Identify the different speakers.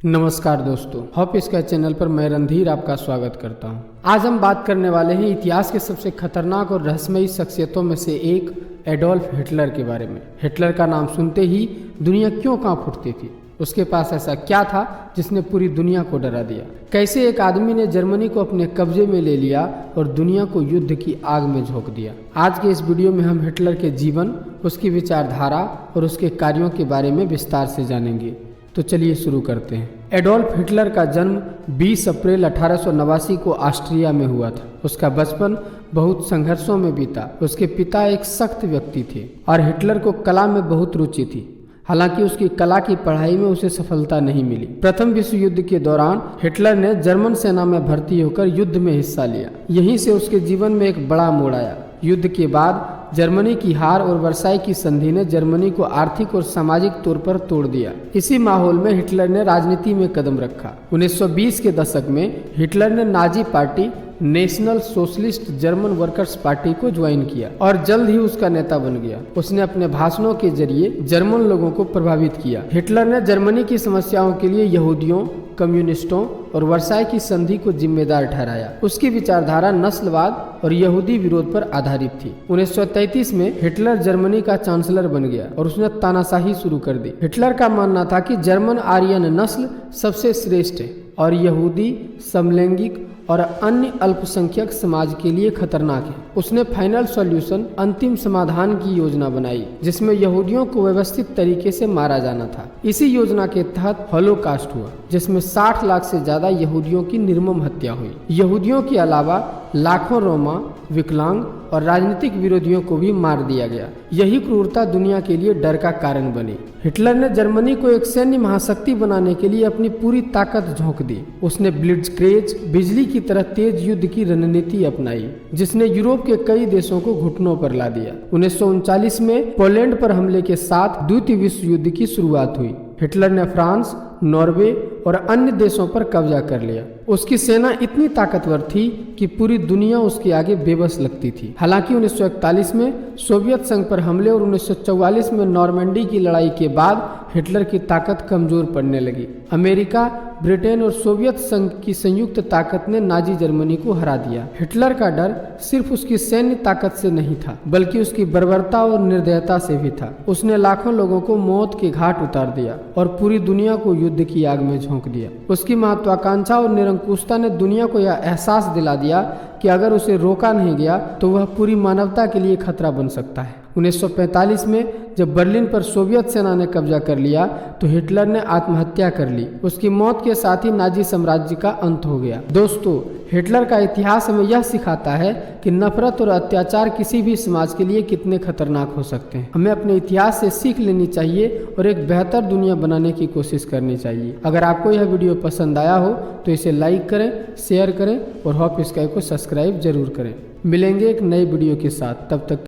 Speaker 1: नमस्कार दोस्तों, hop sky channel पर मैं रणधीर आपका स्वागत करता हूं। आज हम बात करने वाले हैं इतिहास के सबसे खतरनाक और रहस्यमयी शख्सियतों में से एक एडोल्फ हिटलर के बारे में। हिटलर का नाम सुनते ही दुनिया क्यों कांप उठती थी? उसके पास ऐसा क्या था जिसने पूरी दुनिया को डरा दिया? कैसे एक आदमी ने जर्मनी को अपने कब्जे में ले लिया और दुनिया को युद्ध की आग में झोंक दिया? आज के इस वीडियो में हम हिटलर के जीवन, उसकी विचारधारा और उसके कार्यों के बारे में विस्तार से जानेंगे। तो चलिए शुरू करते हैं। एडोल्फ हिटलर का जन्म 20 अप्रैल 1889 को ऑस्ट्रिया में हुआ था। उसका बचपन बहुत संघर्षों में बीता। उसके पिता एक सख्त व्यक्ति थे और हिटलर को कला में बहुत रुचि थी। हालांकि उसकी कला की पढ़ाई में उसे सफलता नहीं मिली। प्रथम विश्व युद्ध के दौरान हिटलर ने जर्मन सेना में भर्ती होकर युद्ध में हिस्सा लिया। यहीं से उसके जीवन में एक बड़ा मोड़ आया। युद्ध के बाद जर्मनी की हार और वर्साई की संधि ने जर्मनी को आर्थिक और सामाजिक तौर पर तोड़ दिया। इसी माहौल में हिटलर ने राजनीति में कदम रखा। 1920 के दशक में हिटलर ने Nazi party national socialist German workers party को ज्वाइन किया और जल्द ही उसका नेता बन गया। उसने अपने भाषणों के जरिए जर्मन लोगों को प्रभावित किया। हिटलर ने जर्मनी की समस्याओं के लिए यहूदियों, कम्युनिस्टों और वर्साई की संधि को जिम्मेदार ठहराया। उसकी विचारधारा नस्लवाद और यहूदी विरोध पर आधारित थी। 1933 में हिटलर जर्मनी का चांसलर बन गया और उसने तानाशाही शुरू कर दी। हिटलर का मानना था कि जर्मन आर्यन नस्ल सबसे श्रेष्ठ है और यहूदी, समलैंगिक और अन्य अल्पसंख्यक समाज के लिए खतरनाक है। उसने फाइनल सॉल्यूशन, अंतिम समाधान की योजना बनाई जिसमें यहूदियों को व्यवस्थित तरीके से मारा जाना था। इसी योजना के तहत होलोकास्ट हुआ जिसमें 60 लाख से ज्यादा यहूदियों की निर्मम हत्या हुई। यहूदियों के अलावा लाखों रोमा, विकलांग और राजनीतिक विरोधियों को भी मार दिया गया। यही क्रूरता दुनिया के लिए डर का कारण बनी। हिटलर ने जर्मनी को एक सैन्य महाशक्ति बनाने के लिए अपनी पूरी ताकत झोंक दी। उसने ब्लिट्जक्रेग, बिजली की तरह तेज युद्ध की रणनीति अपनाई जिसने यूरोप के कई देशों को घुटनों पर ला दिया। 1939 में पोलैंड पर हमले के साथ द्वितीय विश्व युद्ध की शुरुआत हुई। हिटलर ने फ्रांस, नॉर्वे और अन्य देशों पर कब्जा कर लिया। उसकी सेना इतनी ताकतवर थी कि पूरी दुनिया उसके आगे बेबस लगती थी। हालांकि 1941 में सोवियत संघ पर हमले और 1944 में नॉर्मंडी की लड़ाई के बाद हिटलर की ताकत कमजोर पड़ने लगी। अमेरिका, ब्रिटेन और सोवियत संघ की संयुक्त ताकत ने नाजी जर्मनी को हरा दिया। हिटलर का डर सिर्फ उसकी सैन्य ताकत से नहीं था बल्कि उसकी बर्बरता और निर्दयता से भी था। उसने लाखों लोगों को मौत के घाट उतार दिया और पूरी दुनिया को युद्ध की आग में झोंक दिया। उसकी महत्वाकांक्षा और निरंकुशता ने दुनिया को यह एहसास दिला दिया कि अगर उसे रोका नहीं गया तो वह पूरी मानवता के लिए खतरा बन सकता है। 1945 में जब बर्लिन पर सोवियत सेना ने कब्जा कर लिया तो हिटलर ने आत्महत्या कर ली। उसकी मौत के साथ ही नाजी साम्राज्य का अंत हो गया। दोस्तों, हिटलर का इतिहास हमें यह सिखाता है कि नफरत और अत्याचार किसी भी समाज के लिए कितने खतरनाक हो सकते हैं। हमें अपने इतिहास से सीख लेनी चाहिए और एक बेहतर दुनिया बनाने की कोशिश करनी चाहिए। अगर आपको यह वीडियो पसंद आया हो तो इसे लाइक करें, शेयर करें और हॉप स्काई को सब्सक्राइब जरूर करें। मिलेंगे एक नए वीडियो के साथ, तब तक